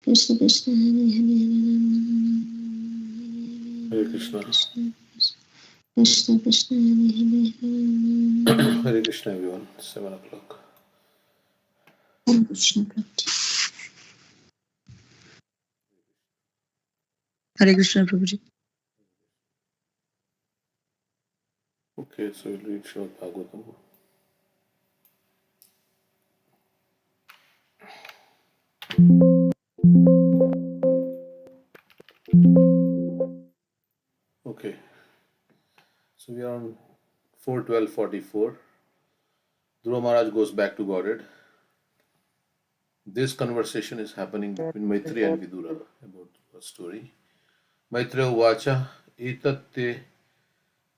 Krishna Krishna Hare Hare Krishna. Krishna Krishna Hare Krishna, everyone. 7 o'clock. Hare Krishna Prabhuji. Hare Krishna Prabhuji. Okay, so we'll read Srimad Bhagavatam. Okay, so we are on 4:12:44. Dhruva Maharaj goes back to Godhead. This conversation is happening between Maitreya and Vidura about a story. Maitreya Uvacha etatte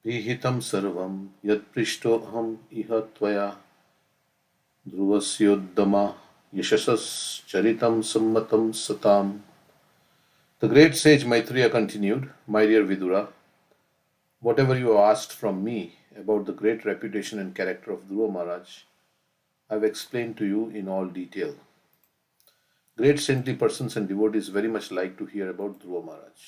vihitam sarvam yat prishtoham iha tvaya dhruvasyodama yashasas charitam sammatam satam. The great sage Maitreya continued, My dear Vidura, whatever you have asked from me about the great reputation and character of Dhruva Maharaj, I have explained to you in all detail. Great saintly persons and devotees very much like to hear about Dhruva Maharaj.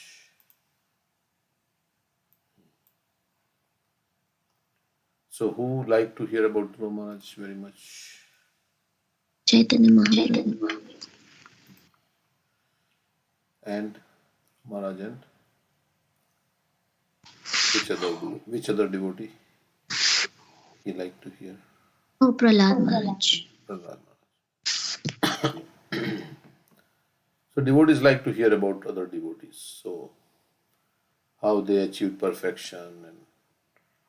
So, who like to hear about Dhruva Maharaj very much? Chaitanya Mahaprabhu. And Maharaj and which other devotee he like to hear? Oh, Prahlad Maharaj. Prahlad Maharaj. So devotees like to hear about other devotees. So how they achieved perfection and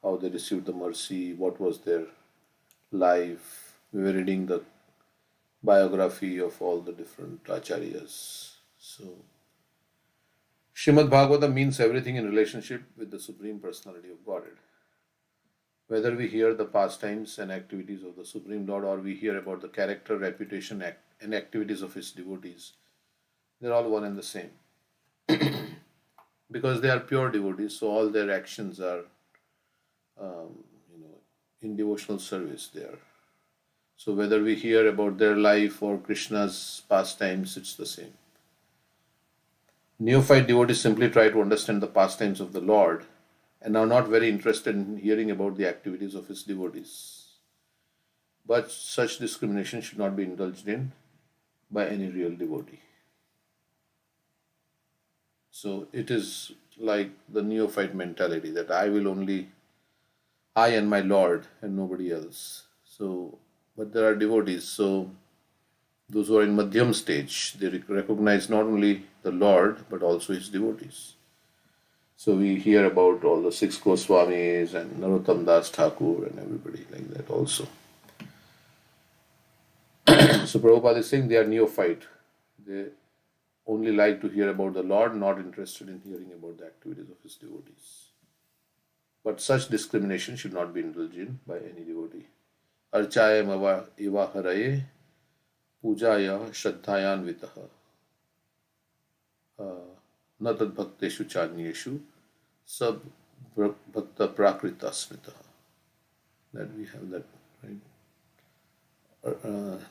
how they received the mercy, what was their life. We were reading the biography of all the different acharyas. So Srimad Bhagavatam means everything in relationship with the Supreme Personality of Godhead. Whether we hear the pastimes and activities of the Supreme Lord or we hear about the character, reputation, and activities of His devotees, they're all one and the same. Because they are pure devotees, so all their actions are, in devotional service there. So whether we hear about their life or Krishna's pastimes, it's the same. Neophyte devotees simply try to understand the pastimes of the Lord and are not very interested in hearing about the activities of His devotees. But such discrimination should not be indulged in by any real devotee. So it is like the neophyte mentality that I and my Lord and nobody else. So, but there are devotees. So those who are in Madhyam stage, they recognize not only the Lord but also His devotees. So we hear about all the six Goswamis and Narottam Das Thakur and everybody like that also. So Prabhupada is saying they are neophyte. They only like to hear about the Lord, not interested in hearing about the activities of His devotees. But such discrimination should not be indulged in by any devotee. Archaya eva haraye pujaya shraddhayanvitaha na tad bhakteshu chanyeshu sab bhakta prakrita smitaha. That we have that, right?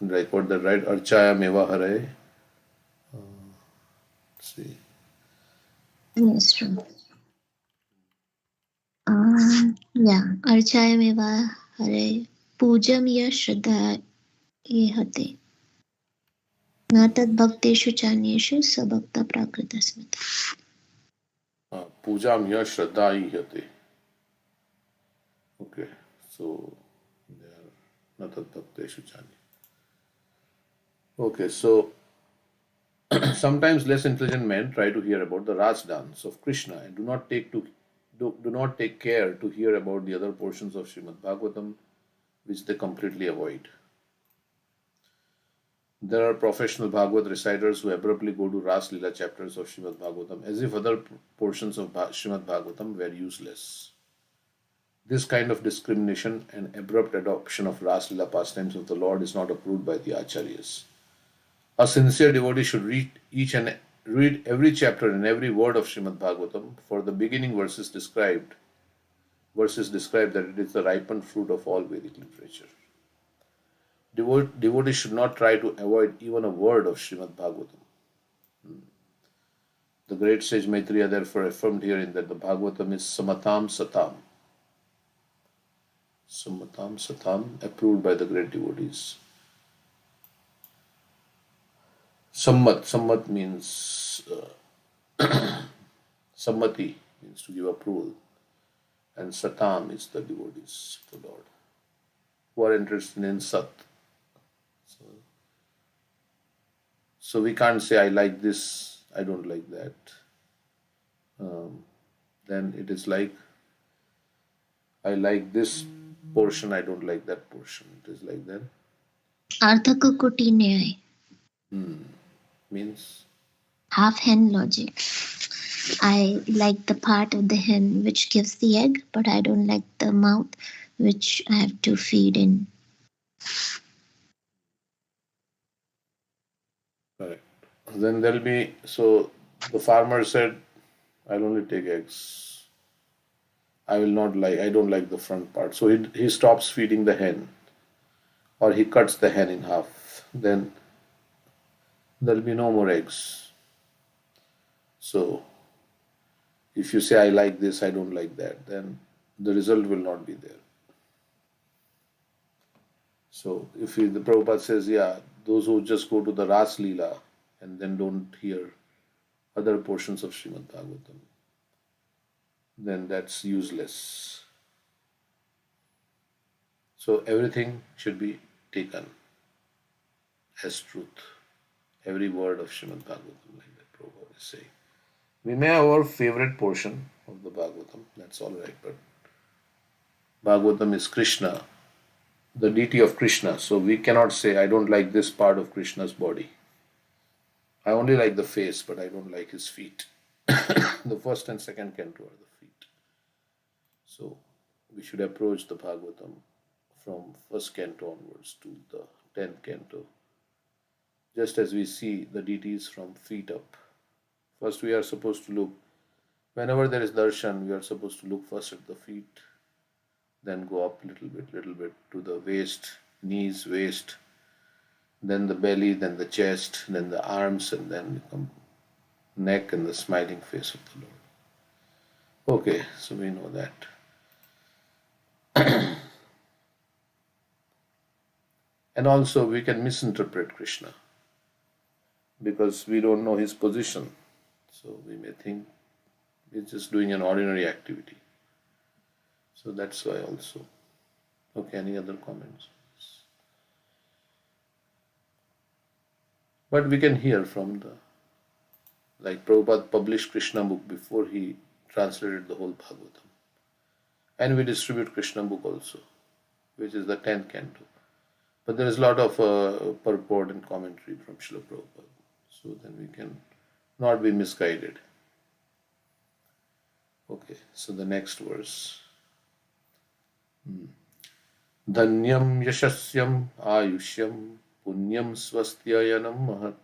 Right, what that right? Archaya meva haraye. See. Yes, true. Yeah. Archayameva Hare Pujam ya Shraddha Yehate. Natad Bhakteshu Chanyeshu Sabhakta Prakrita Smita. Pujam ya shraddha ihate. Okay, so they are natad bhakteshu chani. Okay, so sometimes less intelligent men try to hear about the Ras dance of Krishna and do not take care to hear about the other portions of Srimad Bhagavatam, which they completely avoid. There are professional Bhagavad reciters who abruptly go to Ras Lila chapters of Srimad Bhagavatam as if other portions of Srimad Bhagavatam were useless. This kind of discrimination and abrupt adoption of Ras Lila pastimes of the Lord is not approved by the Acharyas. A sincere devotee should read every chapter and every word of Srimad Bhagavatam, for the beginning verses describe that it is the ripened fruit of all Vedic literature. Devotees should not try to avoid even a word of Srimad Bhagavatam. great sage Maitreya therefore affirmed herein that the Bhagavatam is Samatam Satam. Samatam Satam, approved by the great devotees. Sammat means Sammati means to give approval, and Satam is the devotees of the Lord who are interested in Sat. So we can't say I like this, I don't like that. Then it is like I like this portion, I don't like that portion. It is like that. Arthaka Kuti Nyay. Means Half hen logic. I like the part of the hen which gives the egg, but I don't like the mouth which I have to feed in. correct. Then there'll be, so the farmer said, I'll only take eggs. I don't like the front part. So he stops feeding the hen, or he cuts the hen in half. Then there'll be no more eggs. So if you say I like this, I don't like that, then the result will not be there. So if the Prabhupada says, yeah, those who just go to the Ras Leela and then don't hear other portions of Srimad Bhagavatam, then that's useless. So everything should be taken as truth. Every word of Srimad Bhagavatam, like that Prabhupada is saying. We may have our favorite portion of the Bhagavatam, that's all right, but Bhagavatam is Krishna, the deity of Krishna. So we cannot say, I don't like this part of Krishna's body. I only like the face, but I don't like his feet. The first and second canto are the feet. So we should approach the Bhagavatam from first canto onwards to the 10th canto, just as we see the deities from feet up. First we are supposed to look, whenever there is darshan, we are supposed to look first at the feet, then go up little bit to the waist, knees, waist, then the belly, then the chest, then the arms, and then the neck and the smiling face of the Lord. Okay, so we know that. And also we can misinterpret Krishna because we don't know his position. So we may think he's just doing an ordinary activity. So that's why also. Okay, any other comments? But we can hear from like Prabhupada published Krishna book before he translated the whole Bhagavatam. And we distribute Krishna book also, which is the 10th canto. But there is a lot of purport and commentary from Srila Prabhupada. So then we can not be misguided. Okay, so the next verse. Dhanyam yashasyam ayushyam punyam swastyayanam mahat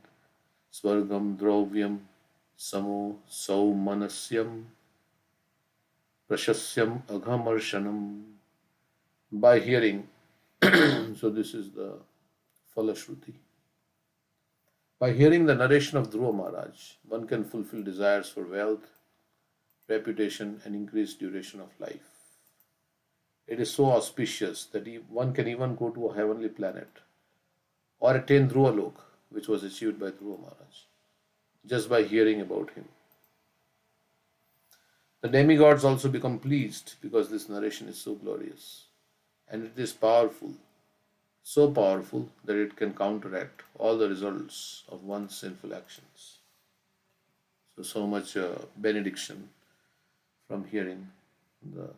swargam dravyam samo saumanasyam prashasyam aghamarsanam. By hearing, so this is the Falashruti. By hearing the narration of Dhruva Maharaj, one can fulfill desires for wealth, reputation, and increased duration of life. It is so auspicious that one can even go to a heavenly planet or attain Dhruva Lok, which was achieved by Dhruva Maharaj, just by hearing about him. The demigods also become pleased because this narration is so glorious, and it is powerful, so powerful that it can counteract all the results of one's sinful actions. So much benediction from hearing the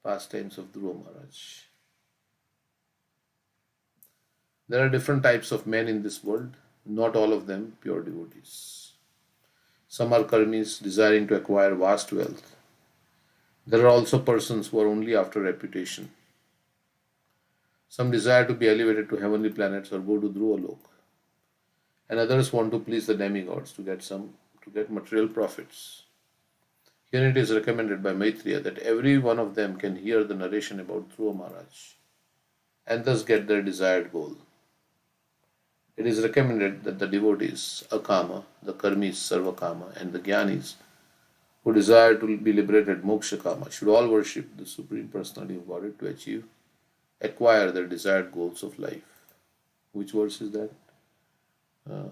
pastimes of Dhruva Maharaj. There are different types of men in this world, not all of them pure devotees. Some are karmis desiring to acquire vast wealth. There are also persons who are only after reputation. Some desire to be elevated to heavenly planets or go to Dhruva Lok. And others want to please the demigods to get material profits. Here it is recommended by Maitreya that every one of them can hear the narration about Dhruva Maharaj and thus get their desired goal. It is recommended that the devotees, akama, the karmis, sarvakama, and the jnanis who desire to be liberated, moksha kama, should all worship the Supreme Personality of Godhead to acquire their desired goals of life. Which verse is that? Uh,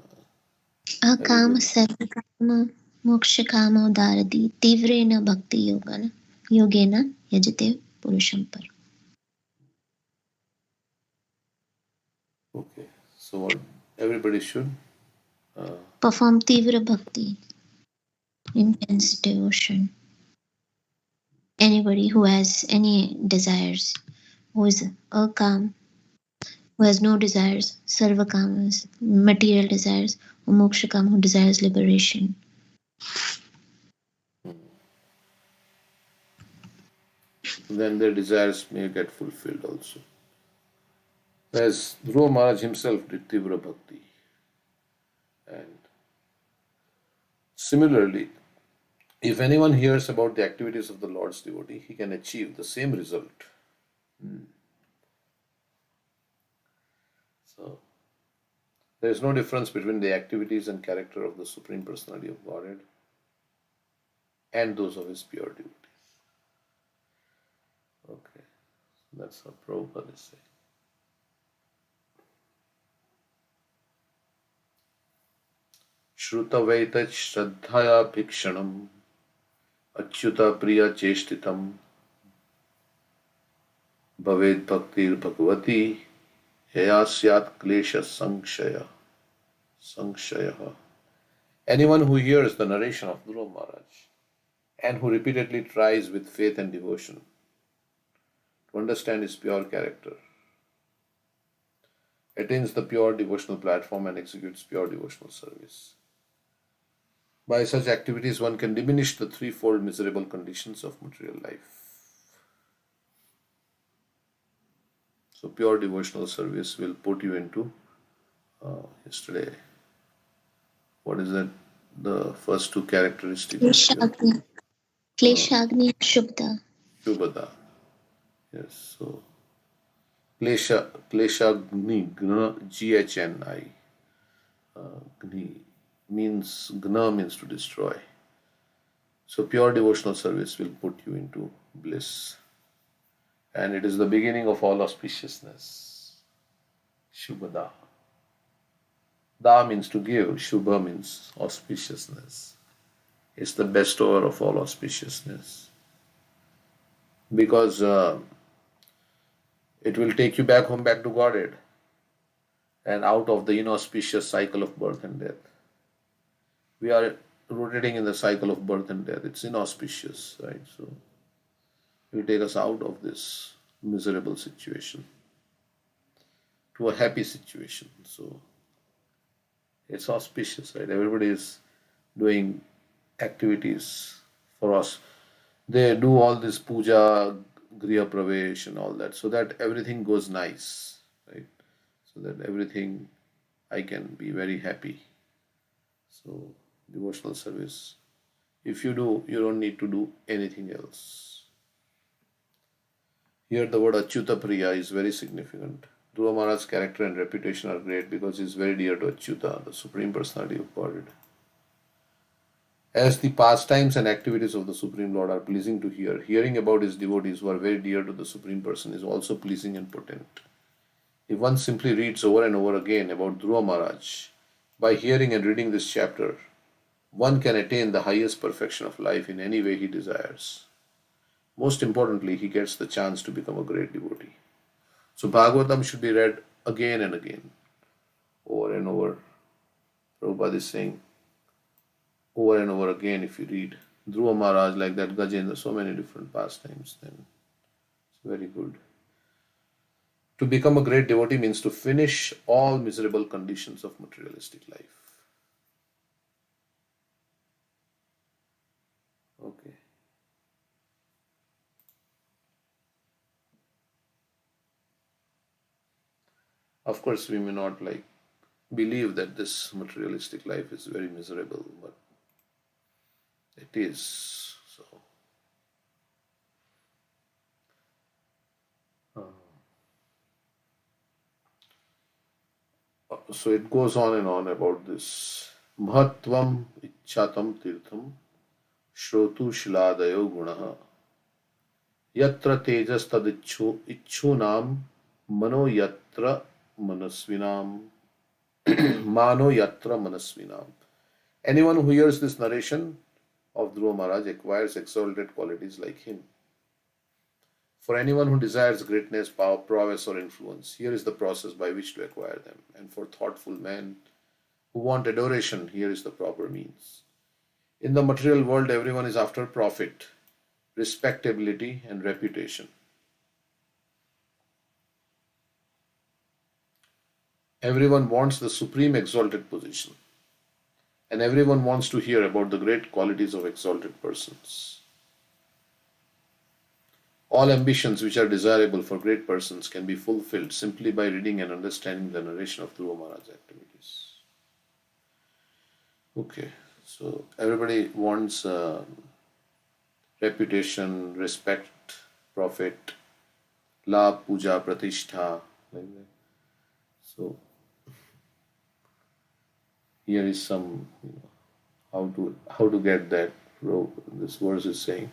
Akka everybody. सर्वकाम मोक्षकामो दारति तीव्रेण भक्ति योगेन यजते पुरुषं पर. Okay. So what everybody should. Perform तीव्र bhakti, intense devotion. Anybody who has any desires, who is akam, who has no desires, sarvakamas, material desires, or mokshakam, who desires liberation. Then their desires may get fulfilled also. As Dhruva Maharaj himself did Tivra Bhakti. And similarly, if anyone hears about the activities of the Lord's devotee, he can achieve the same result. So, there is no difference between the activities and character of the Supreme Personality of Godhead and those of his pure devotees. Okay, that's what Prabhupada is saying. Shrutavaitat Shraddhaya Bhikshanam Achyuta Priya Cheshtitam Bhaved Bhaktir Bhagavati Yayasyat Klesha Sankshaya. Anyone who hears the narration of Dhruva Maharaj and who repeatedly tries with faith and devotion to understand his pure character attains the pure devotional platform and executes pure devotional service. By such activities, one can diminish the threefold miserable conditions of material life. So, pure devotional service will put you into yesterday. What is that? The first two characteristics of pure Kleshagni, Kleshagni Shubda. Shubhada. Yes. So, Kleshagni, Ghni, Gni Gna means to destroy. So pure devotional service will put you into bliss. And it is the beginning of all auspiciousness. Shubhada. Da means to give, Shubha means auspiciousness. It's the bestower of all auspiciousness. Because it will take you back home, back to Godhead, and out of the inauspicious cycle of birth and death. We are rotating in the cycle of birth and death. It's inauspicious, right? So it will take us out of this miserable situation to a happy situation. So it's auspicious, right? Everybody is doing activities for us. They do all this puja, griha pravesh, and all that, so that everything goes nice, right? So that everything I can be very happy. So devotional service. If you do, you don't need to do anything else. Here the word Achyuta Priya is very significant. Dhruva Maharaj's character and reputation are great because he is very dear to Achyuta, the Supreme Personality of Godhead. As the pastimes and activities of the Supreme Lord are pleasing to hear, hearing about his devotees who are very dear to the Supreme Person is also pleasing and potent. If one simply reads over and over again about Dhruva Maharaj, by hearing and reading this chapter, one can attain the highest perfection of life in any way he desires. Most importantly, he gets the chance to become a great devotee. So Bhagavatam should be read again and again, over and over. Prabhupada is saying, over and over again, if you read Dhruva Maharaj like that, Gajendra, so many different pastimes, then it's very good. To become a great devotee means to finish all miserable conditions of materialistic life. Okay. Of course, we may not believe that this materialistic life is very miserable, but it is. So, So it goes on and on about this. Mahatvam ichchatam tirtham shrotu shiladayo gunaha yatra tejas ichchunam mano yatra manasvinam mano yatra manasvinam. Anyone who hears this narration of Dhruva Maharaj acquires exalted qualities like him. For anyone who desires greatness, power, prowess, or influence, here is the process by which to acquire them. And for thoughtful men who want adoration, here is the proper means. In the material world, everyone is after profit, respectability, and reputation. Everyone wants the supreme exalted position, and everyone wants to hear about the great qualities of exalted persons. All ambitions which are desirable for great persons can be fulfilled simply by reading and understanding the narration of Dhruva Maharaj's activities. Okay, so everybody wants reputation, respect, profit, love, puja, pratishtha, like that. So here is some, how to get that. This verse is saying,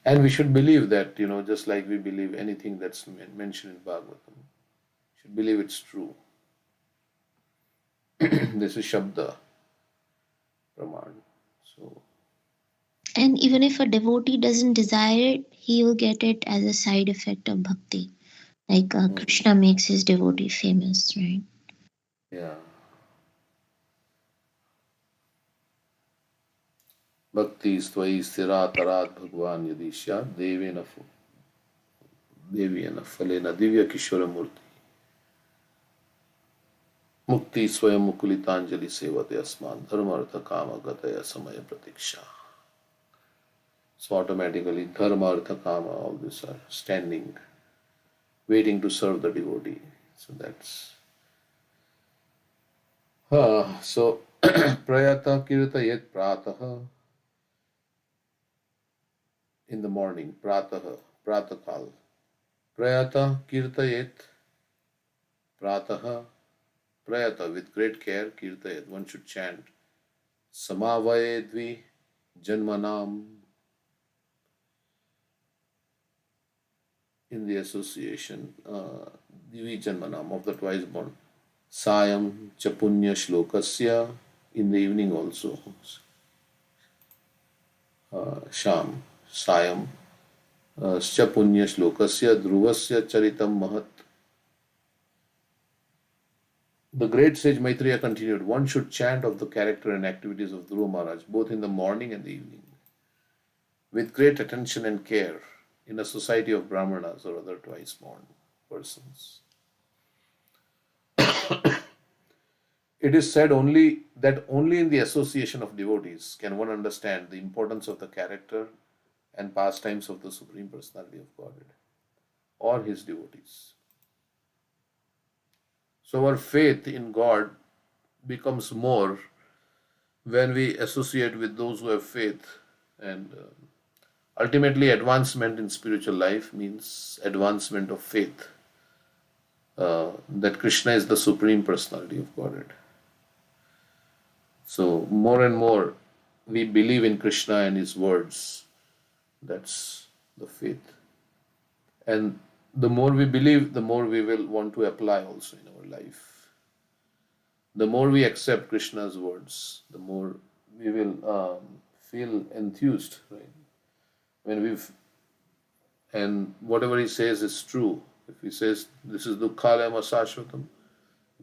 and we should believe that, just like we believe anything that's mentioned in Bhagavatam, should believe it's true. This is Shabda Praman. So, And even if a devotee doesn't desire it, he will get it as a side effect of bhakti. Like Krishna makes his devotee famous, right? yeah. Bhakti stvai stira tarat bhagwan yadisya devena devena falena divya kishora murti mukti swayam mukulitanjali sevate asman dharma artha kama gataya samaya pratiksha. So automatically dharma artha kama, all these are standing, waiting to serve the devotee. So that's so prayata kirtayet pratah, in the morning, pratah, pratakal. Prayata kirtayet pratah, prayata, with great care, kirtayet, one should chant samavayedvi janmanam, in the association, divi janmanam, of the twice born. Sayam chapunya shlokasya, in the evening also. Sham, Sayam, Chapunya Shlokasya Dhruvasya Charitam Mahat. The great sage Maitreya continued, one should chant of the character and activities of Dhruva Maharaj both in the morning and the evening, with great attention and care, in a society of Brahmanas or other twice born persons. It is said only in the association of devotees can one understand the importance of the character and pastimes of the Supreme Personality of Godhead or his devotees. So our faith in God becomes more when we associate with those who have faith, and ultimately advancement in spiritual life means advancement of faith, that Krishna is the Supreme Personality of Godhead. So more and more we believe in Krishna and his words. That's the faith. And the more we believe, the more we will want to apply also in our life. The more we accept Krishna's words, the more we will feel enthused, right? And whatever he says is true. If he says this is dukkhalaya masashvatam,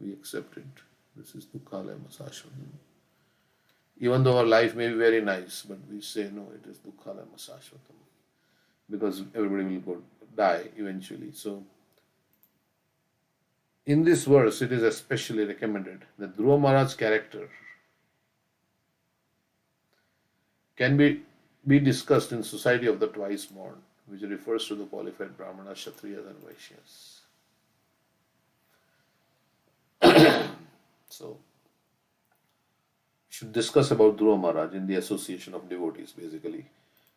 we accept it. This is dukkhalaya masashvatam. Even though our life may be very nice, but we say no, it is dukkhalaya masashvatam, because everybody will die eventually. So in this verse, it is especially recommended that Dhruva Maharaj's character can be discussed in society of the twice born, which refers to the qualified Brahmanas, Kshatriyas, and Vaishyas. So, we should discuss about Dhruva Maharaj in the association of devotees, basically.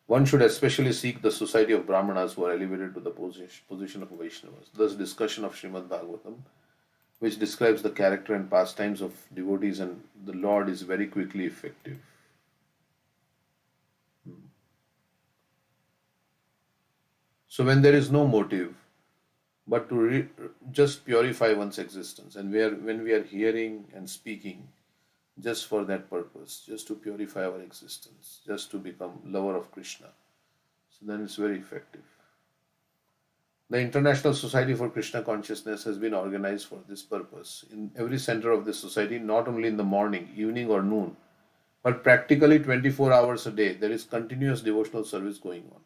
One should especially seek the society of Brahmanas who are elevated to the position of Vaishnavas. Thus, discussion of Srimad Bhagavatam which describes the character and pastimes of devotees, and the Lord is very quickly effective. So when there is no motive, but to just purify one's existence, and when we are hearing and speaking just for that purpose, just to purify our existence, just to become lover of Krishna, so then it's very effective. The International Society for Krishna Consciousness has been organized for this purpose. In every center of the society, not only in the morning, evening, or noon, but practically 24 hours a day, there is continuous devotional service going on.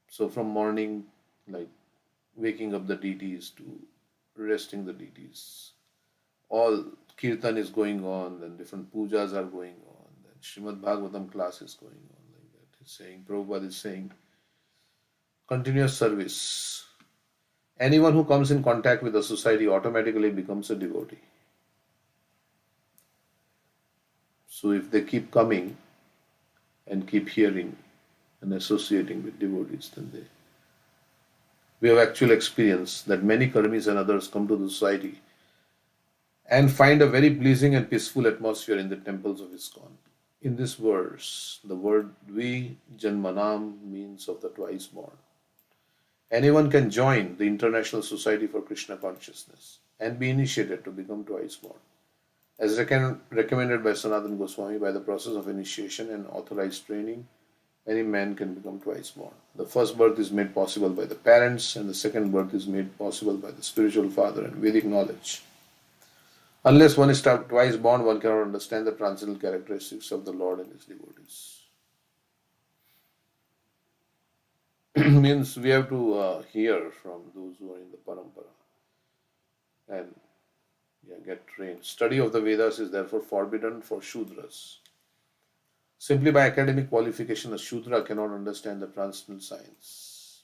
So from morning, like waking up the deities to resting the deities, all kirtan is going on, then different pujas are going on, then Srimad Bhagavatam class is going on, like that. He's saying, Prabhupada is saying, continuous service. Anyone who comes in contact with the society automatically becomes a devotee. So if they keep coming and keep hearing and associating with devotees, then they. We have actual experience that many karmis and others come to the society and find a very pleasing and peaceful atmosphere in the temples of ISKCON. In this verse, the word Dvi Janmanam means of the twice born. Anyone can join the International Society for Krishna Consciousness and be initiated to become twice born. As recommended by Sanatana Goswami, by the process of initiation and authorized training, any man can become twice born. The first birth is made possible by the parents, and the second birth is made possible by the spiritual father and Vedic knowledge. Unless one is twice born, one cannot understand the transcendental characteristics of the Lord and his devotees. Means we have to hear from those who are in the parampara and get trained. Study of the Vedas is therefore forbidden for Shudras. Simply by academic qualification, a Shudra cannot understand the transcendental science.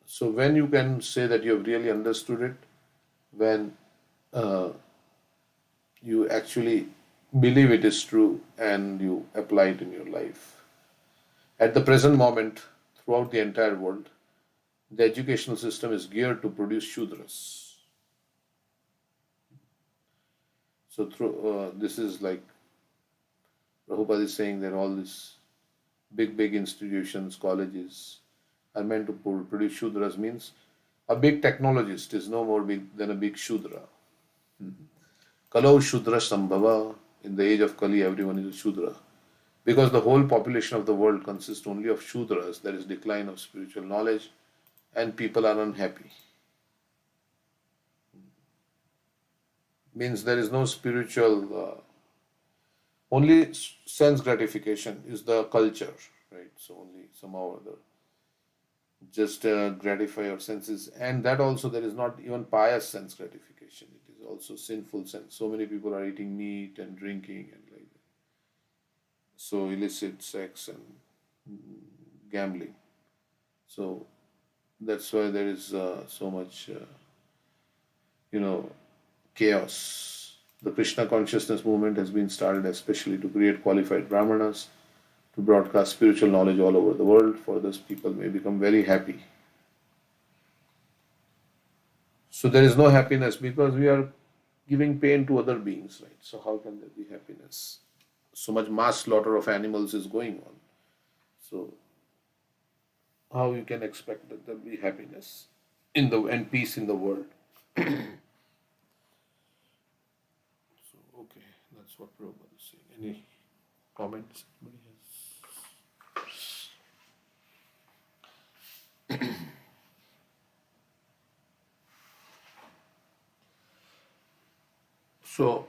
So when you can say that you have really understood it, when uh, you actually believe it is true and you apply it in your life. At the present moment, throughout the entire world, the educational system is geared to produce Shudras. So through this is like Prabhupada is saying that all these big institutions, colleges are meant to produce Shudras, means a big technologist is no more big than a big Shudra. Kalau Shudra Sambhava, in the age of Kali, everyone is a Shudra. Because the whole population of the world consists only of Shudras, there is decline of spiritual knowledge and people are unhappy. Means there is no spiritual, only sense gratification is the culture, right? So only somehow or other just gratify your senses, and that also there is not even pious sense gratification, it is also sinful sense. So many people are eating meat and drinking and like that. So illicit sex and gambling. So that's why there is so much chaos. The Krishna consciousness movement has been started especially to create qualified brahmanas to broadcast spiritual knowledge all over the world, for thus people may become very happy. So there is no happiness because we are giving pain to other beings, right? So how can there be happiness? So much mass slaughter of animals is going on. So how you can expect that there will be happiness in the and peace in the world? So okay, that's what Prabhupada is saying. Any comments? Anybody has? So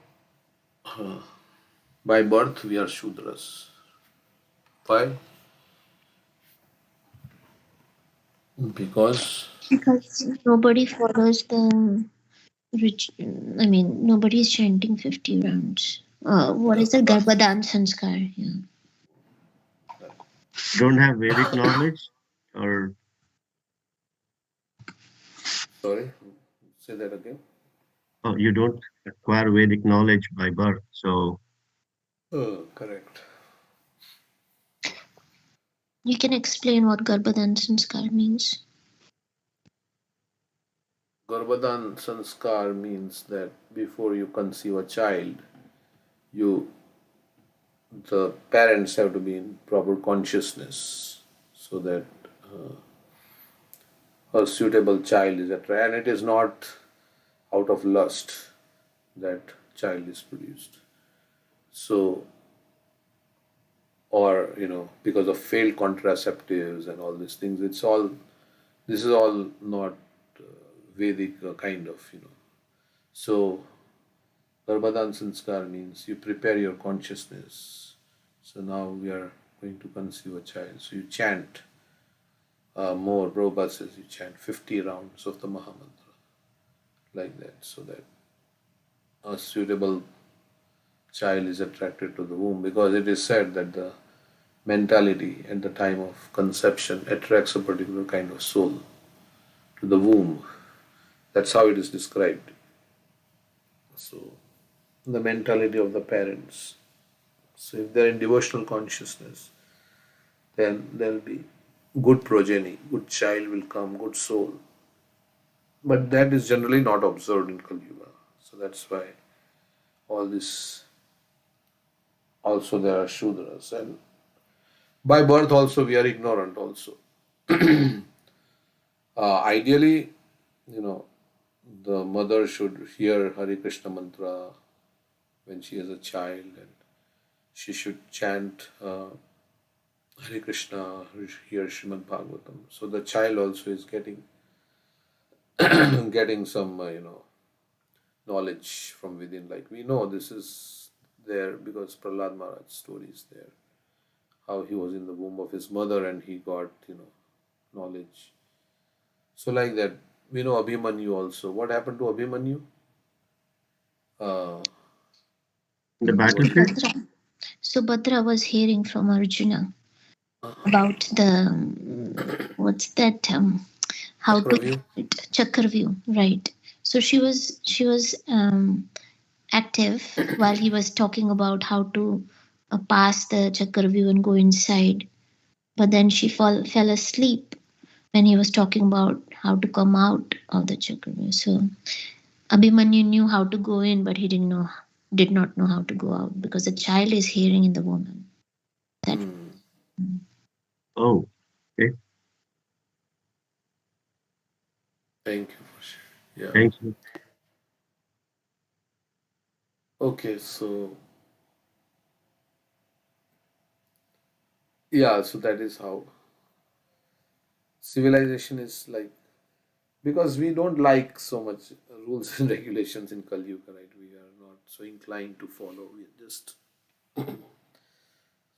by birth we are Shudras. Why? Because Because nobody follows the rich. I mean, nobody is chanting 50 rounds. What is the Garbhadan Sanskar? Yeah. Don't have Vedic knowledge, or sorry, say that again. you don't acquire Vedic knowledge by birth. So Correct. You can explain what Garbhadan Sanskar means. Garbhadan sanskar means that before you conceive a child, you the parents have to be in proper consciousness so that a suitable child is attracted, and it is not out of lust that child is produced. So, or because of failed contraceptives and all these things, this is all not Vedic kind of. So, Garbhadan Sanskar means you prepare your consciousness. So now we are going to conceive a child. So you chant more. Prabhupada says you chant 50 rounds of the Mahamantra like that, so that a suitable child is attracted to the womb, because it is said that the mentality at the time of conception attracts a particular kind of soul to the womb. That's how it is described. So, the mentality of the parents. So, if they're in devotional consciousness, then there'll be good progeny, good child will come, good soul. But that is generally not observed in Kali Yuga. So, that's why all this, also there are Shudras, and by birth also we are ignorant also. Ideally, you know, the mother should hear Hare Krishna mantra when she is a child, and she should chant Hare Krishna, hear Srimad Bhagavatam. So the child also is getting getting some knowledge from within. Like we know this is there because Prahlad Maharaj story is there. How he was in the womb of his mother and he got knowledge. So like that, we know Abhimanyu also. What happened to Abhimanyu? Uh, In the he was battlefield? Subhadra. Subhadra was hearing from Arjuna uh, about the what's that how to Chakravyuh. Chakravyuh, right? So she was active while he was talking about how to pass the Chakravyuh and go inside. But then she fell asleep when he was talking about how to come out of the Chakravyuh. So Abhimanyu knew how to go in, but he did not know how to go out because the child is hearing in the woman. That Hmm. Oh, okay. Thank you for sharing. Yeah. Thank you. Okay, so yeah, so that is how civilization is like, because we don't like so much rules and regulations in Kali Yuga, right? We are not so inclined to follow. We are just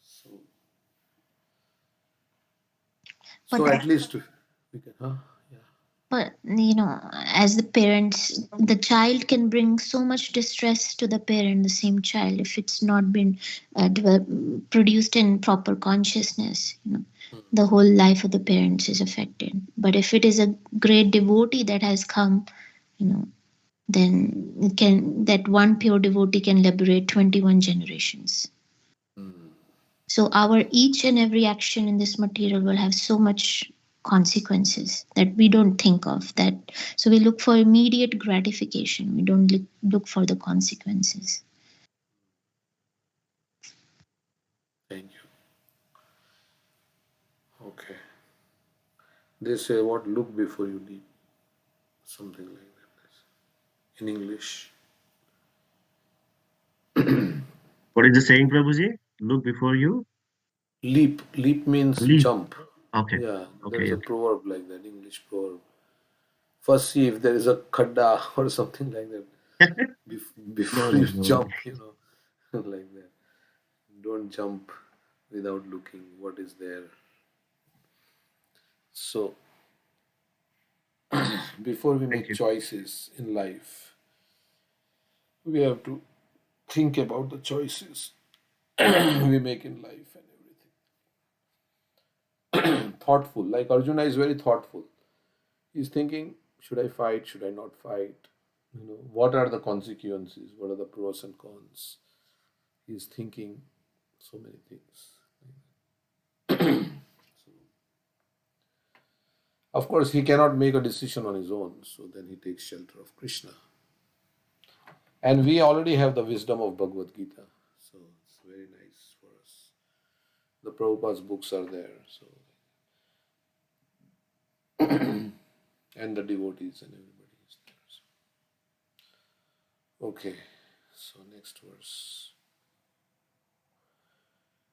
so but so at least we can, huh? Yeah. but as the parents, the child can bring so much distress to the parent, the same child, if it's not been produced in proper consciousness. The whole life of the parents is affected. But if it is a great devotee that has come, you know then can that one pure devotee can liberate 21 generations. Hmm. So our each and every action in this material will have so much consequences that we don't think of that. So we look for immediate gratification, we don't look for the consequences. Thank you. Okay. They say what, look before you leap, something like that in English. What is the saying, Prabhuji? Look before you Leap means leap. jump. Okay. Yeah, there is Okay. a Okay. proverb like that, English proverb. First, see if there is a khadda or something like that No, before no, you no. jump, like that. Don't jump without looking what is there. So, before we Thank make you. choices in life, we have to think about the choices we make in life and everything. Thoughtful, like Arjuna is very thoughtful. He's thinking, should I fight? Should I not fight? What are the consequences? What are the pros and cons? He's thinking so many things. Of course, he cannot make a decision on his own, so then he takes shelter of Krishna. And we already have the wisdom of Bhagavad Gita, so it's very nice for us. The Prabhupada's books are there, so and the devotees and everybody is there. So. Okay, so next verse.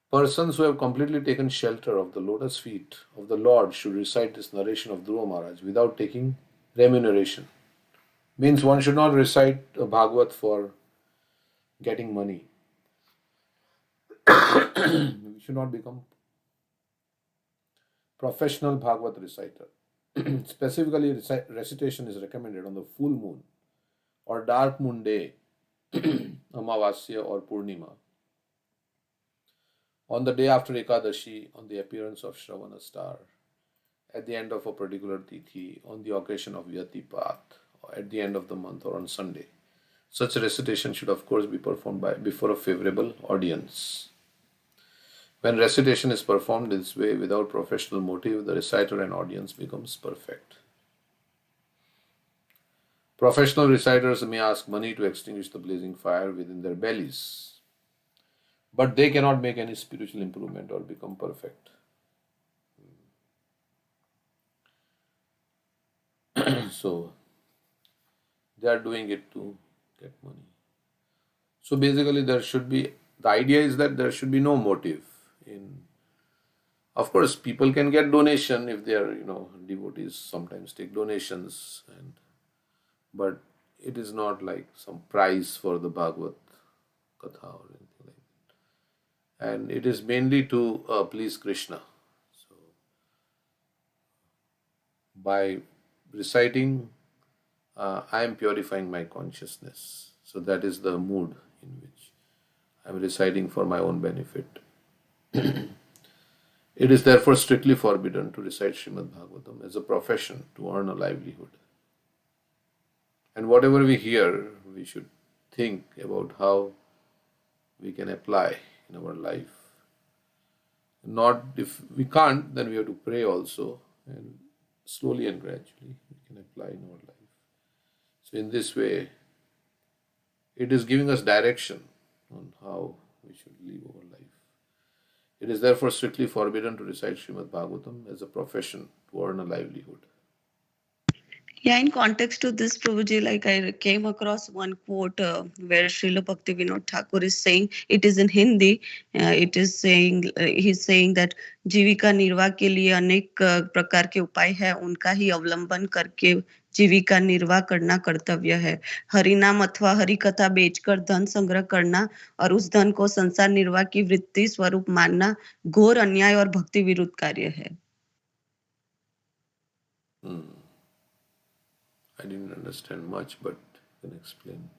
Persons who have completely taken shelter of the lotus feet of the Lord should recite this narration of Dhruva Maharaj without taking remuneration. Means one should not recite a Bhagavad for getting money. We should not become professional Bhagavad reciter. Specifically, recitation is recommended on the full moon or dark moon day, Amavasya or Purnima, on the day after Ekadashi, on the appearance of Shravana star, at the end of a particular tithi, on the occasion of Vyatipat, or at the end of the month or on Sunday. Such recitation should of course be performed before a favorable audience. When recitation is performed this way without professional motive, the reciter and audience becomes perfect. Professional reciters may ask money to extinguish the blazing fire within their bellies, but they cannot make any spiritual improvement or become perfect. So they are doing it to get money. So basically the idea is that there should be no motive in. Of course, people can get donation if they are, devotees sometimes take donations, but it is not like some prize for the Bhagavad Katha or anything like that. And it is mainly to please Krishna. So by reciting, I am purifying my consciousness. So that is the mood in which I am reciting for my own benefit. It is therefore strictly forbidden to recite Srimad Bhagavatam as a profession to earn a livelihood. And whatever we hear, we should think about how we can apply in our life. Not if we can't, then we have to pray also, and slowly and gradually we can apply in our life. So in this way, it is giving us direction on how we should live our life. It is therefore strictly forbidden to recite Srimad Bhagavatam as a profession to earn a livelihood. Yeah, in context to this, Prabhuji, like I came across one quote where Srila Bhakti Vinod Thakur is saying, it is in Hindi, it is saying, he's saying that जीविका निर्वाह के लिए अनेक प्रकार के उपाय है, उनका ही अवलंबन करके जीविका निर्वाह करना कर्तव्य है. हरि नाम अथवा हरि कथा बेचकर धन संग्रह करना और उस धन को संसार निर्वाह की वृत्ति स्वरूप मानना घोर अन्याय और भक्ति विरुद्ध कार्य है. I didn't understand much, but you can explain.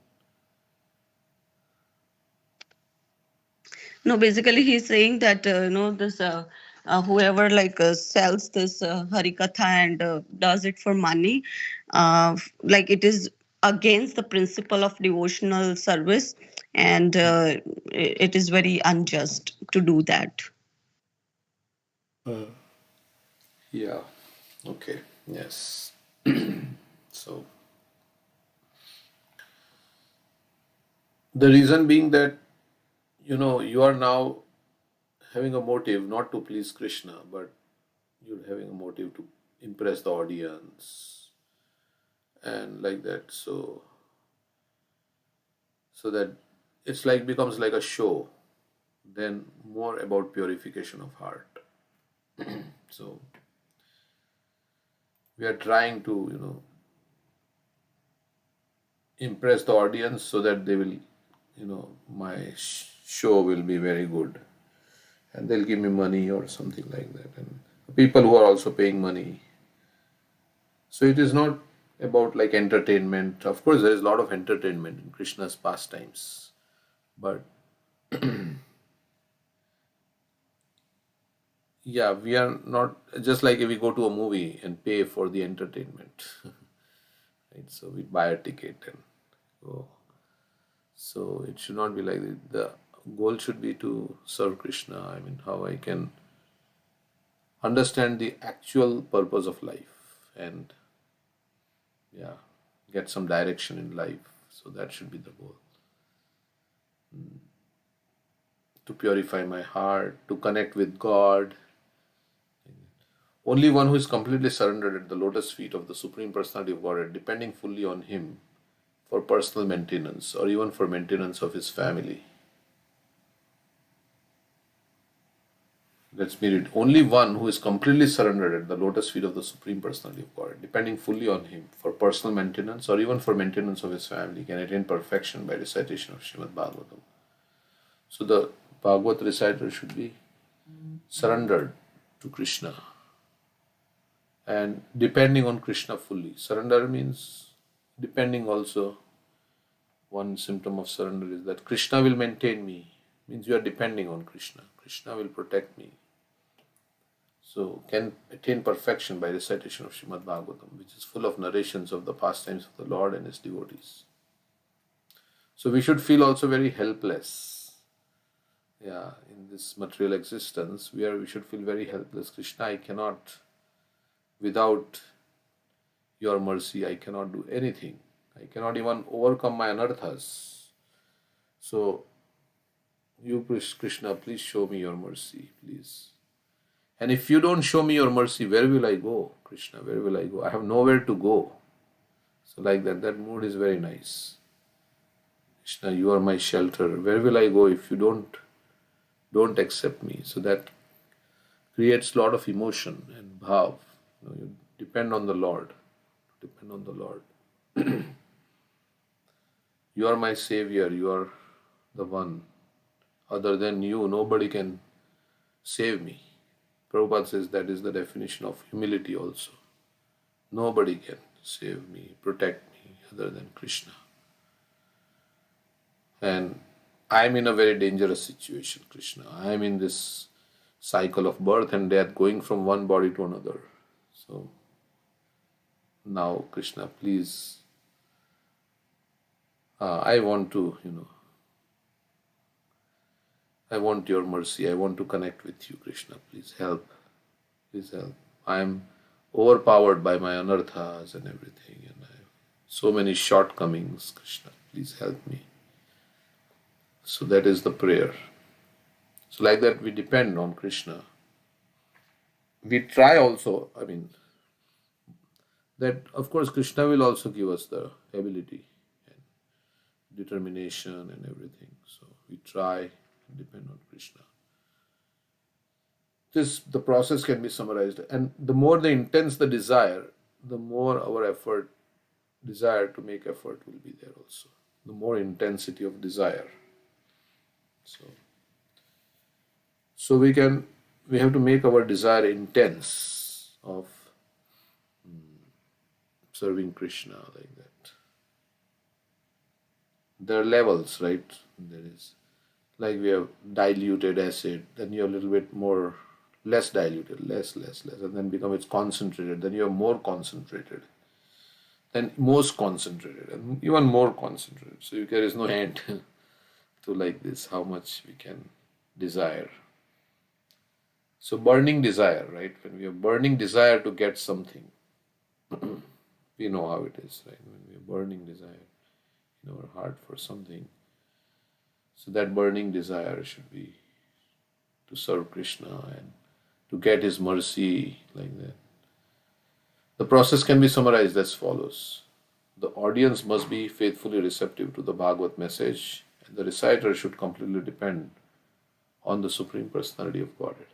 No, basically he's saying that this whoever sells this harikatha and does it for money, like it is against the principle of devotional service, and it is very unjust to do that. Yeah. Okay. Yes. So the reason being that you are now having a motive not to please Krishna, but you're having a motive to impress the audience and like that. So that it's like becomes like a show, then more about purification of heart. So we are trying to impress the audience so that they will my show will be very good and they'll give me money or something like that, and people who are also paying money. So it is not about like entertainment. Of course there is a lot of entertainment in Krishna's pastimes, but yeah, we are not just like if we go to a movie and pay for the entertainment. Right? So we buy a ticket and go. So it should not be like that. The goal should be to serve Krishna. I mean, how I can understand the actual purpose of life. and get some direction in life. So that should be the goal. To purify my heart, to connect with God. Only one who is completely surrendered at the lotus feet of the Supreme Personality of Godhead, depending fully on Him for personal maintenance or even for maintenance of his family. Let's read it. Only one who is completely surrendered at the lotus feet of the Supreme Personality of Godhead, depending fully on Him for personal maintenance or even for maintenance of his family, can attain perfection by recitation of Srimad Bhagavatam. So the Bhagavat reciter should be surrendered to Krishna and depending on Krishna fully. Surrender means depending also. One symptom of surrender is that Krishna will maintain me, means you are depending on Krishna. Krishna will protect me. So can attain perfection by recitation of Srimad Bhagavatam, which is full of narrations of the pastimes of the Lord and His devotees. So we should feel also very helpless. In this material existence, we should feel very helpless. Krishna, I cannot, without your mercy, I cannot do anything. I cannot even overcome my anarthas. So, you, Krishna, please show me your mercy, please. And if you don't show me your mercy, where will I go? Krishna, where will I go? I have nowhere to go. So like that mood is very nice. Krishna, you are my shelter. Where will I go if you don't accept me? So that creates a lot of emotion and bhav. You depend on the Lord. Depend on the Lord. You are my savior. You are the one. Other than you, nobody can save me. Prabhupada says that is the definition of humility also. Nobody can save me, protect me other than Krishna. And I am in a very dangerous situation, Krishna. I am in this cycle of birth and death, going from one body to another. So now, Krishna, please, I want to, I want your mercy. I want to connect with you, Krishna. Please help. Please help. I am overpowered by my anarthas and everything, and I have so many shortcomings. Krishna, please help me. So that is the prayer. So like that we depend on Krishna. We try also, that of course Krishna will also give us the ability and determination and everything. So we try and depend on Krishna. The process can be summarized, and the more the intense the desire, the more our desire to make effort will be there also. The more intensity of desire. So we have to make our desire intense of serving Krishna like that. There are levels, right? There is, like we have diluted acid, then you have a little bit more, less diluted, less, and then it's concentrated, then you have more concentrated, then most concentrated, and even more concentrated. So there is no end to like this, how much we can desire. So burning desire, right? When we have burning desire to get something, we know how it is, right? When we have burning desire in our heart for something, so that burning desire should be to serve Krishna and to get His mercy like that. The process can be summarized as follows. The audience must be faithfully receptive to the Bhagavad message, and the reciter should completely depend on the Supreme Personality of Godhead.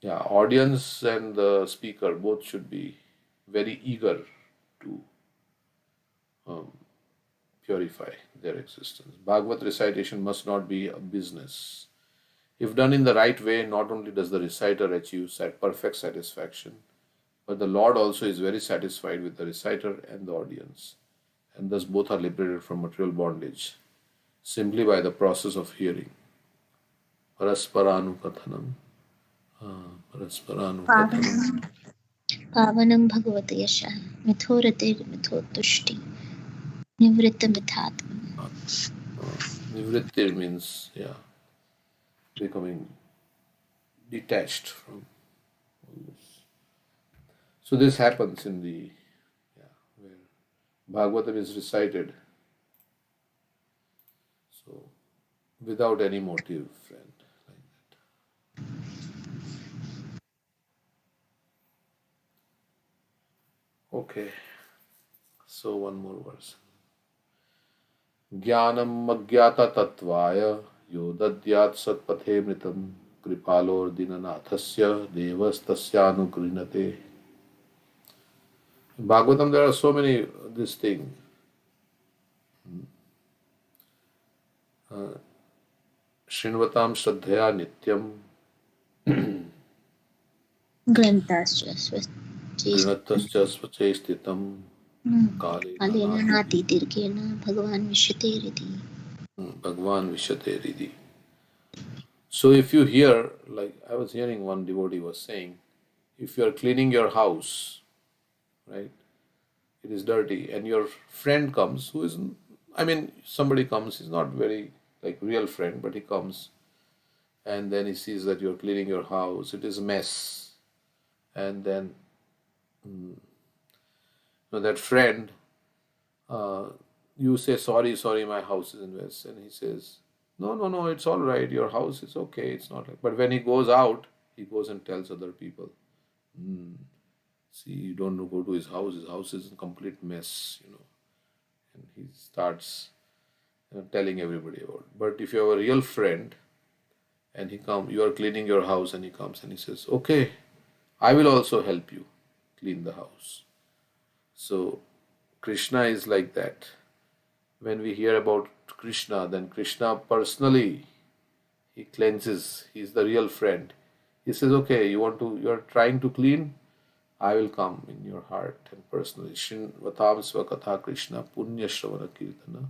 Audience and the speaker both should be very eager to purify their existence. Bhagavad recitation must not be a business. If done in the right way, not only does the reciter achieve perfect satisfaction, but the Lord also is very satisfied with the reciter and the audience, and thus both are liberated from material bondage simply by the process of hearing. Parasparanukathanam. Pavanam Bhagavata Yasha Mithorate Mithotushti Nivritta Mithatma. Nivrittir means becoming detached from all So this happens in the where Bhagavatam is recited. So without any motive, friend, like that. Okay. So one more verse. Jnanam agyata tattvaya yo dadyat satpathe mritam kripalor dinanathasya devas tasyanukrinate. In Bhagavatam there are so many this thing. Shinvatam Shraddhaya Nityam Grantascha swastis. Grinatascha Svache Stitam Kalena Alena Nati nati dirghena Bhagavan Vishyate Riddhi. Bhagwan Vishyate Riddhi. So if you hear, like I was hearing one devotee was saying, if you are cleaning your house, right, it is dirty, and your friend comes, who is, I mean, somebody comes, he's not very like real friend, but he comes, and then he sees that you're cleaning your house, it is a mess, and then that friend, you say, sorry, my house is in mess, and he says, no, it's all right, your house is okay, it's not like. But when he goes out, he goes and tells other people, see, you don't go to his house is a complete mess, and he starts telling everybody about it. But if you have a real friend, and you are cleaning your house, and he comes and he says, okay, I will also help you clean the house. So Krishna is like that. When we hear about Krishna, then Krishna personally, he cleanses. He's the real friend. He says, okay, you're trying to clean, I will come in your heart and personally. Shinvatam Svakatha Krishna Punya Shravana Kirtana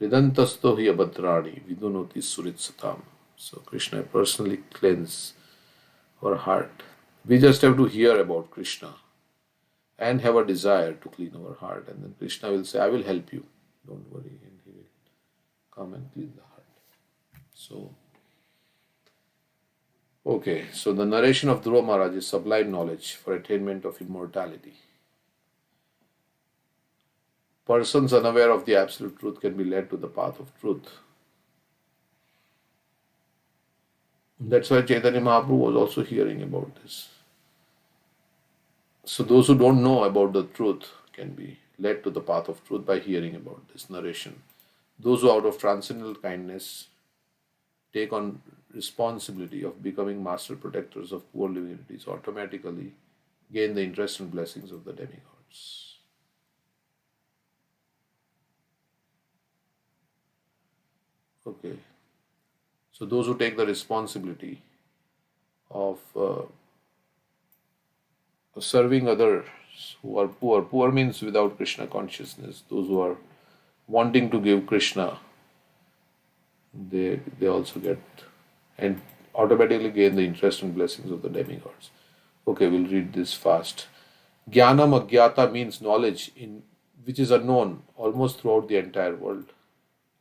Ridantasto hi abhadrani vidunoti surit satam. So Krishna personally cleanse our heart. We just have to hear about Krishna and have a desire to clean our heart, and then Krishna will say, I will help you, don't worry, and he will come and clean the heart. So, okay, so the narration of Dhruva Maharaj is sublime knowledge for attainment of immortality. Persons unaware of the absolute truth can be led to the path of truth. That's why Chaitanya Mahaprabhu was also hearing about this. So those who don't know about the truth can be led to the path of truth by hearing about this narration. Those who out of transcendental kindness take on responsibility of becoming master protectors of poor living entities automatically gain the interest and blessings of the demigods. Okay. So those who take the responsibility of serving others who are poor. Poor means without Krishna consciousness. Those who are wanting to give Krishna, they also get and automatically gain the interest and blessings of the demigods. Okay, we'll read this fast. Jnanam agyata means knowledge in which is unknown almost throughout the entire world.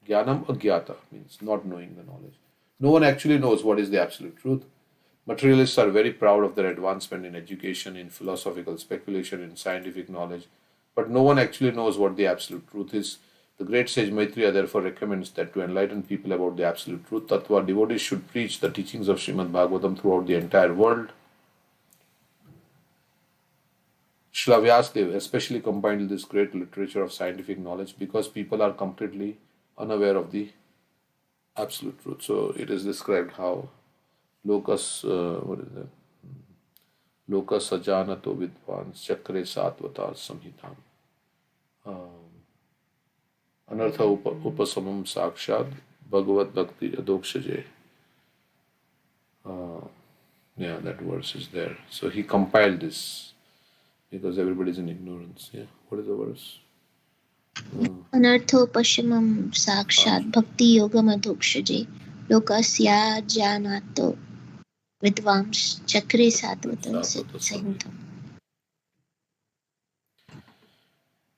Jnanam agyata means not knowing the knowledge. No one actually knows what is the absolute truth. Materialists are very proud of their advancement in education, in philosophical speculation, in scientific knowledge, but no one actually knows what the absolute truth is. The great sage Maitreya therefore recommends that to enlighten people about the absolute truth, Tattva, devotees should preach the teachings of Srimad Bhagavatam throughout the entire world. Srila Vyasadeva especially compiled this great literature of scientific knowledge because people are completely unaware of the absolute truth. So it is described how Lokas, what is that? Lokas ajanato vidvans chakre satvata samhitam. Anartha upasamam sakshad bhagavad bhakti adokshaje. Yeah, that verse is there. So he compiled this because everybody is in ignorance. Yeah, what is the verse? Anarthopashamam sakshat bhakti yogam adhokshaje lokasya janato vidvams chakre satvatam sahintam.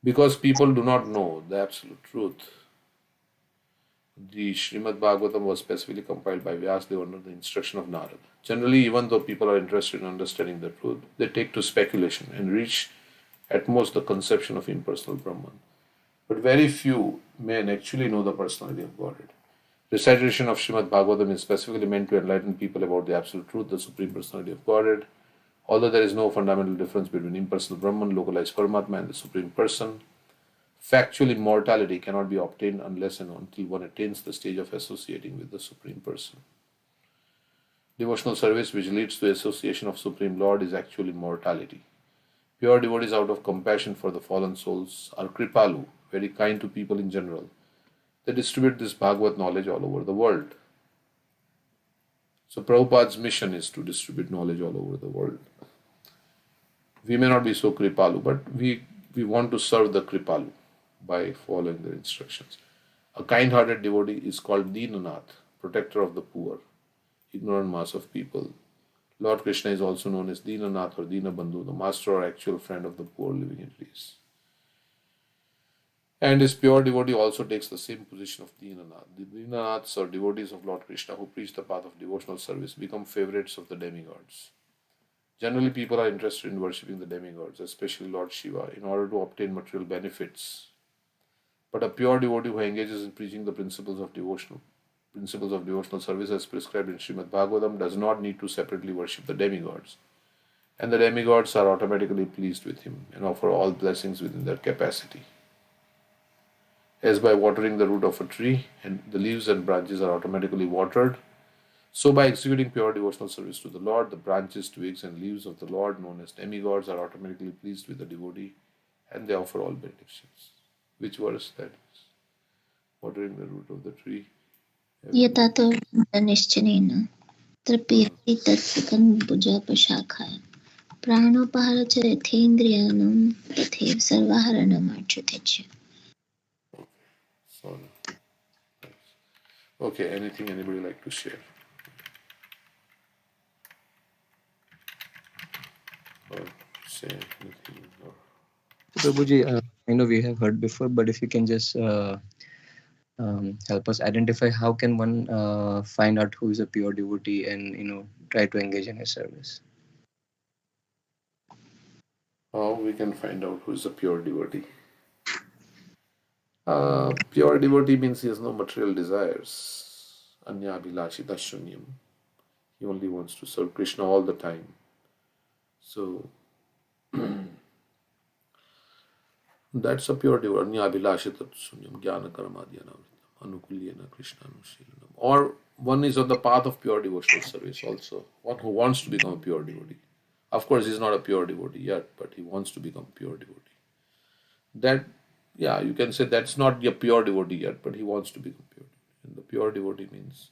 Because people do not know the absolute truth, The Srimad Bhagavatam was specifically compiled by Vyasadeva under the instruction of Narada. Generally, even though people are interested in understanding the truth, they take to speculation and reach at most the conception of impersonal Brahman. But very few men actually know the personality of Godhead. Recitation of Srimad Bhagavatam is specifically meant to enlighten people about the absolute truth, the Supreme Personality of Godhead. Although there is no fundamental difference between impersonal Brahman, localized Paramatma, and the Supreme Person, factual immortality cannot be obtained unless and until one attains the stage of associating with the Supreme Person. Devotional service which leads to association of Supreme Lord is actual immortality. Pure devotees, out of compassion for the fallen souls, are kripalu, very kind to people in general. They distribute this Bhagavad knowledge all over the world. So Prabhupada's mission is to distribute knowledge all over the world. We may not be so kripalu, but we want to serve the kripalu by following their instructions. A kind-hearted devotee is called Dinanath, protector of the poor, ignorant mass of people. Lord Krishna is also known as Dinanath or Dinabandhu, the master or actual friend of the poor living entities. And his pure devotee also takes the same position of Dinanath. The Dinanaths or devotees of Lord Krishna who preach the path of devotional service become favorites of the demigods. Generally, people are interested in worshipping the demigods, especially Lord Shiva, in order to obtain material benefits. But a pure devotee who engages in preaching the principles of devotional service as prescribed in Srimad Bhagavatam does not need to separately worship the demigods. And the demigods are automatically pleased with him and offer all blessings within their capacity. As by watering the root of a tree and the leaves and branches are automatically watered, so by executing pure devotional service to the Lord, the branches, twigs and leaves of the Lord, known as demigods, are automatically pleased with the devotee and they offer all benedictions. Which verse that is? Watering the root of the tree. यथा निश्चयेन तृप्यते तत्सुखं भुजपशाखाय प्राणोपहार च यथेन्द्रियाणां तथैव सर्वहरणमाच्युते च. Sorry. Okay, anything anybody like to share? Or say anything? Or... Prabhuji, I know we have heard before, but if you can just help us identify how can one find out who is a pure devotee and try to engage in his service. How we can find out who is a pure devotee? Pure devotee means he has no material desires. Anya abhilashita shunyam. He only wants to serve Krishna all the time. So that's a pure devotee. Anya abhilashita shunyam jnana karamadhyana anukulyena Krishna anushilanam. Or one is on the path of pure devotional service also. One who wants to become a pure devotee. Of course, he is not a pure devotee yet, but he wants to become pure devotee. That, yeah, you can say that's not a pure devotee yet, but he wants to become pure devotee. And the pure devotee means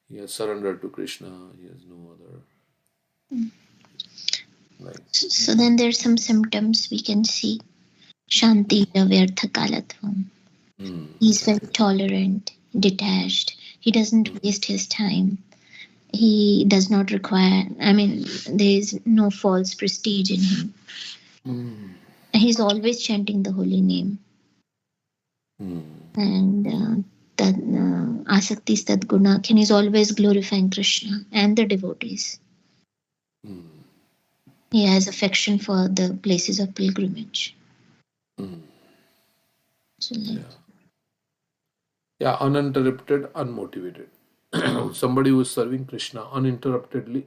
he has surrendered to Krishna, he has no other. Like, So then there's some symptoms we can see. Shanti Vyartha Kalatvam. He's very tolerant, detached. He doesn't waste his time. He does not require, there is no false prestige in him. He's always chanting the holy name. And Asakti Sadguna, and he's always glorifying Krishna and the devotees. He has affection for the places of pilgrimage. So yeah, uninterrupted, unmotivated. Somebody who is serving Krishna uninterruptedly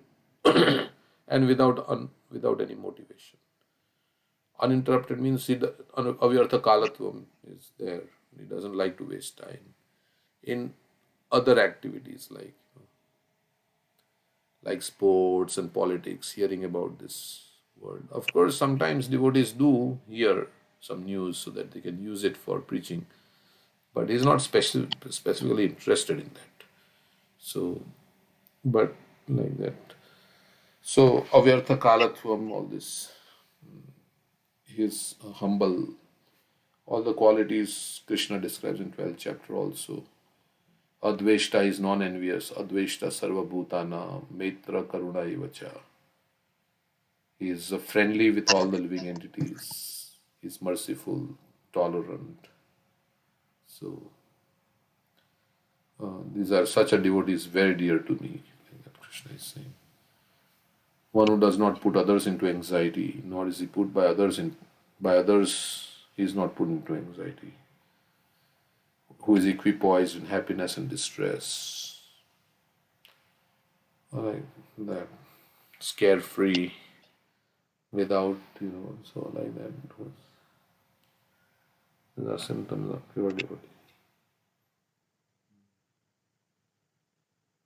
and without any motivation. Uninterrupted means avyartha kalatvam is there. He doesn't like to waste time in other activities like sports and politics, hearing about this world. Of course, sometimes devotees do hear some news so that they can use it for preaching, but he's not specifically interested in that. So, but like that. So, avyartha kalatvam, all this, he's humble. All the qualities Krishna describes in 12th chapter also. Adveshta is non-envious. Adveshta sarva bhutana maitra karuna ivacha. He is friendly with all the living entities. He is merciful, tolerant. So, these are such a devotee is very dear to me, like that Krishna is saying. One who does not put others into anxiety, nor is he put by others, he is not put into anxiety. Who is equipoised in happiness and distress. Like that, carefree, without, so like that. These are symptoms of pure devotee.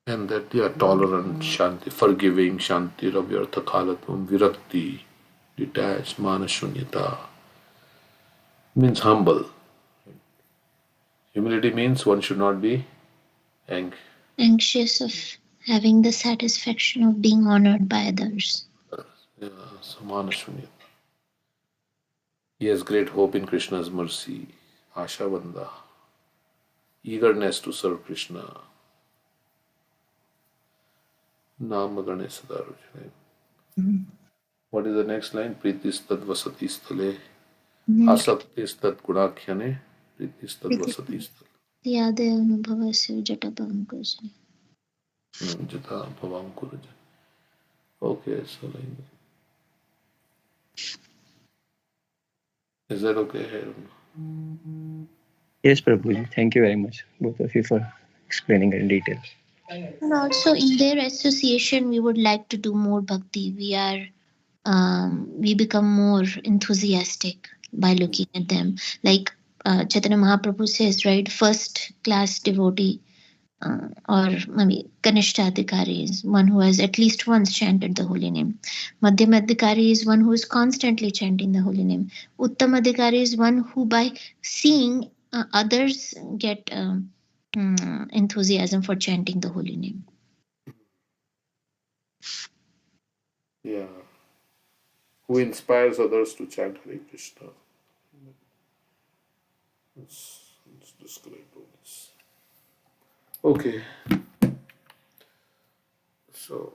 And that they are tolerant, shanti, forgiving, shanti, ravyartha khalatvam, virakti, detached, manashunyata, means humble. Humility means one should not be anxious of having the satisfaction of being honored by others. Yeah, so manashunyata. He has great hope in Krishna's mercy, ashavanda, eagerness to serve Krishna. Namagane Sadarujane. What is the next line? Pritistad vasati sthale. Asaktistat gunakhyane. Pritistad vasati sthale. Yade anubhavasya jata bhavankurja. Jata bhavankurja. Okay, so like that. Is that okay? Yes, Prabhuji. Thank you very much, both of you, for explaining in detail. And also in their association, we would like to do more bhakti. We become more enthusiastic by looking at them. Like Chaitanya Mahaprabhu says, right? First class devotee or maybe Kanishta Adhikari is one who has at least once chanted the holy name. Madhyam Adhikari is one who is constantly chanting the holy name. Uttam Adhikari is one who by seeing others get enthusiasm for chanting the holy name. Yeah. Who inspires others to chant Hare Krishna. Let's describe all this. Okay. So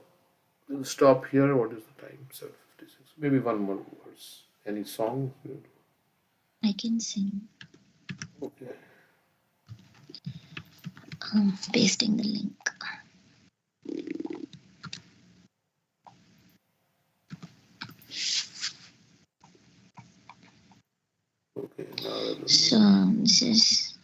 we'll stop here. What is the time? 7:56. Maybe one more verse. Any song? I can sing. Okay. Pasting the link. Okay. So this is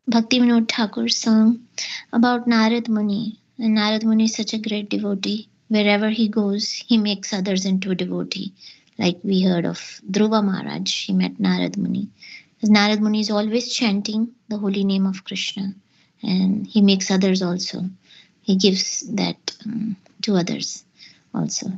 Bhakti Vinod Thakur's song about Narad Muni. And Narad Muni is such a great devotee. Wherever he goes, he makes others into a devotee. Like we heard of Dhruva Maharaj, he met Narad Muni. Narad Muni is always chanting the holy name of Krishna, and he makes others also. He gives that to others also.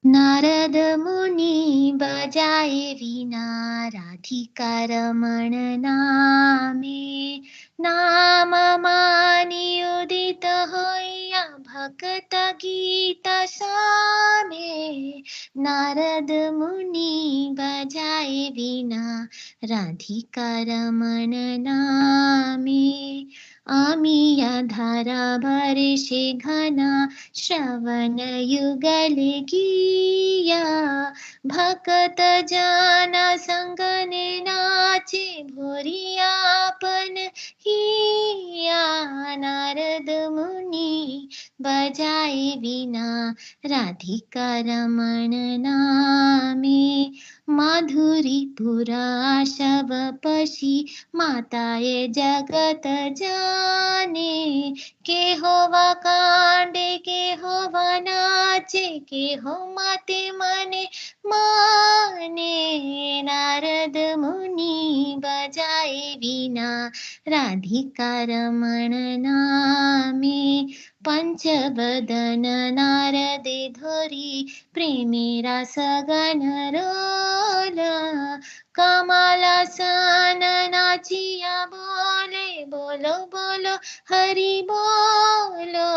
Narad मुनि बजाए वीणा राधिका रमण नामे नाम मानि उदित होइया भक्त गीत सामे नारद मुनि बजाए वीणा राधिका रमण नामे आमिया धारा भरे घना श्रवण युगल गीया भक्त जाना संगने नाचे भोरियापन हिया नारद मुनि बजाए वीणा राधिका रमण नामे माधुरी पुरा शव पशी माताए जगत जाने के होवा कांडे के होवा नाचे के हो माते मने माने नारद मुनि बजाए वीणा राधिका रमण नामे पंचवदन नारदे धोरी प्रेमेरा सगन रोला कमला सन नाचिया बोले बोलो बोलो हरि बोलो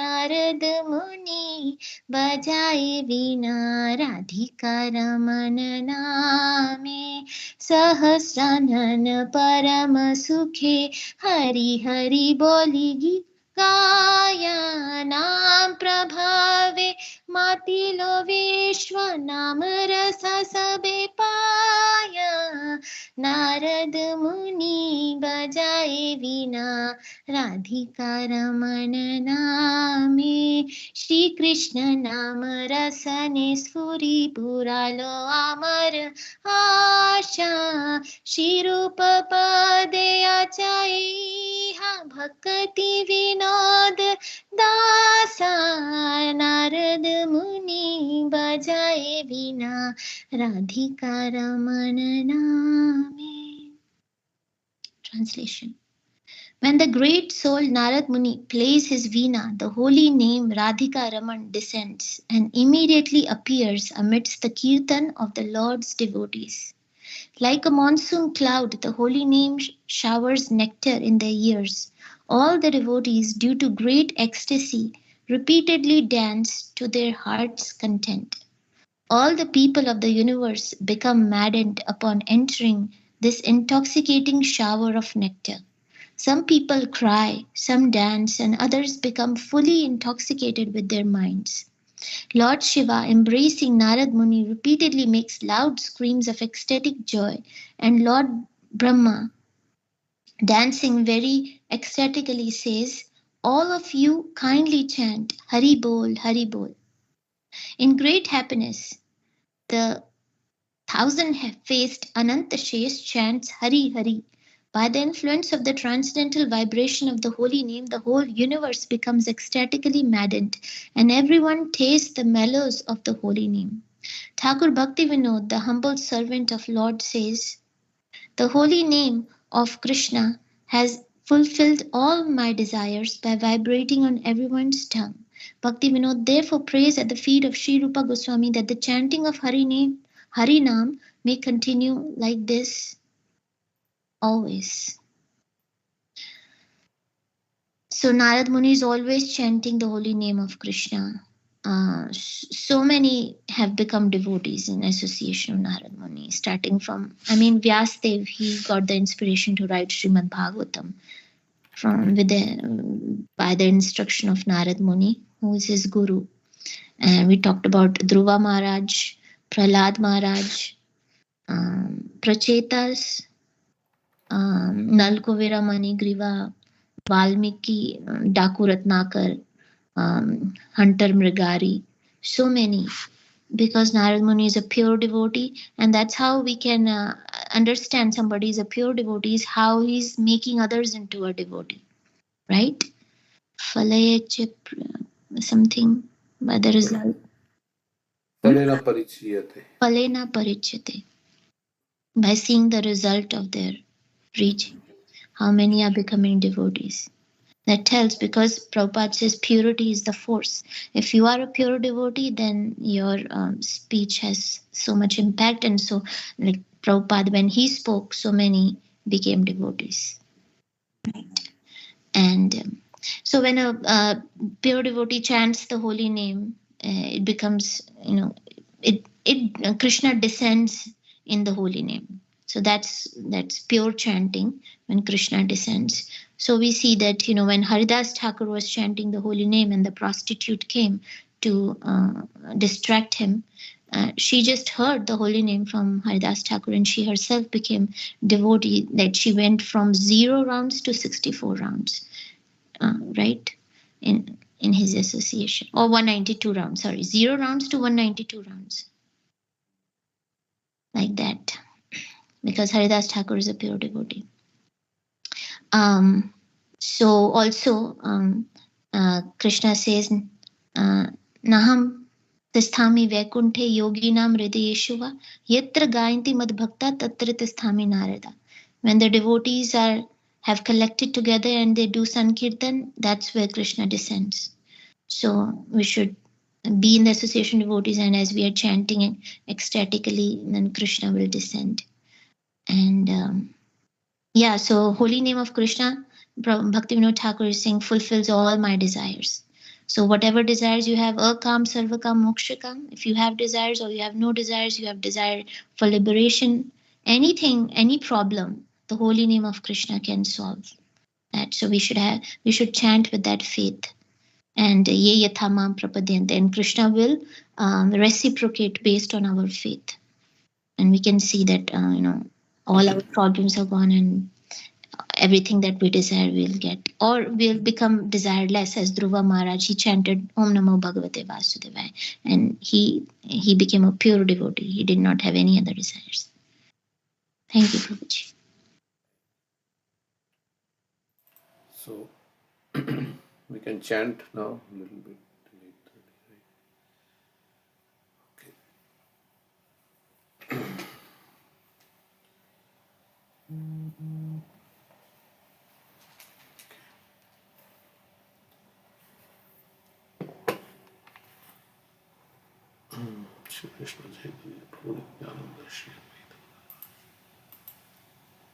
नारद मुनि बजाए वीणा राधिका रमण नामे सहस्रानन परम सुखे हरि हरि बोली गीत गाया नाम प्रभावे मातिलो विश्व नाम रस सबे पाया नारद मुनि बजाए विना राधिका रमण नामे श्री कृष्ण नाम रसने स्फुरी पुरालो अमर आशा श्री रूप पदे आचाई भक्ति विनोद दासा नारद मुनि बजाए विना राधिका रमण नामे. Translation. When the great soul Narad Muni plays his veena, the holy name Radhika Raman descends and immediately appears amidst the kirtan of the Lord's devotees. Like a monsoon cloud, the holy name showers nectar in their ears. All the devotees, due to great ecstasy, repeatedly dance to their heart's content. All the people of the universe become maddened upon entering this intoxicating shower of nectar. Some people cry, some dance, and others become fully intoxicated with their minds. Lord Shiva, embracing Narad Muni, repeatedly makes loud screams of ecstatic joy, and Lord Brahma, dancing very ecstatically, says, "All of you kindly chant Hari Bol, Hari Bol." In great happiness, the thousand-faced Anantashesh chants Hari Hari. By the influence of the transcendental vibration of the holy name, the whole universe becomes ecstatically maddened, and everyone tastes the mellows of the holy name. Thakur Bhakti Vinod, the humble servant of Lord, says, "The holy name of Krishna has fulfilled all my desires by vibrating on everyone's tongue." Bhakti Vinod therefore prays at the feet of Sri Rupa Goswami that the chanting of Hari Nam may continue like this always. So Narad Muni is always chanting the holy name of Krishna. So many have become devotees in association of Narad Muni, starting from, Vyasdev, he got the inspiration to write Srimad Bhagavatam by the instruction of Narad Muni, who is his guru. And we talked about Dhruva Maharaj, Prahlad Maharaj, Prachetas, Nalkovira Manigriva, Valmiki, Daku Ratnakar, Hunter Mrigari, so many, because Narad Muni is a pure devotee, and that's how we can understand somebody is a pure devotee, is how he's making others into a devotee, right? Something by the result. Palena Parichiyate. Palena Parichyate. By seeing the result of their reaching, how many are becoming devotees. That tells, because Prabhupada says purity is the force. If you are a pure devotee, then your speech has so much impact. And so, like Prabhupada, when he spoke, so many became devotees. Right. And so when a pure devotee chants the holy name, it becomes, Krishna descends in the holy name. So that's pure chanting when Krishna descends. So we see that, when Haridas Thakur was chanting the holy name and the prostitute came to distract him, she just heard the holy name from Haridas Thakur, and she herself became devotee, that she went from 0 rounds to 64 rounds, right? In his association, or 192 rounds, 0 rounds to 192 rounds. Like that, because Haridas Thakur is a pure devotee. So also Krishna says, Naham tisthami vaikunthe yoginam hridayeshuva yatra gayanti madbhakta tatra tisthami narada. When the devotees have collected together and they do Sankirtan, that's where Krishna descends. So we should be in the association of devotees, and as we are chanting ecstatically, then Krishna will descend. And so holy name of Krishna, Bhaktivinoda Thakur is saying, fulfills all my desires. So whatever desires you have, akam, sarvakam, mokshakam, if you have desires or you have no desires, you have desire for liberation, anything, any problem, the holy name of Krishna can solve that. So we should chant with that faith. And ye yathamam prapadyante, and Krishna will reciprocate based on our faith. And we can see that all our problems are gone, and everything that we desire we'll get, or we'll become desireless. As Dhruva Maharaj, he chanted Om Namo Bhagavate Vasudevaya, and he became a pure devotee. He did not have any other desires. Thank you, Prabhuji. So we can chant now a little bit. 8:30, right? Okay. Shri Krishna Jai Guru Prabhu Nityananda Shri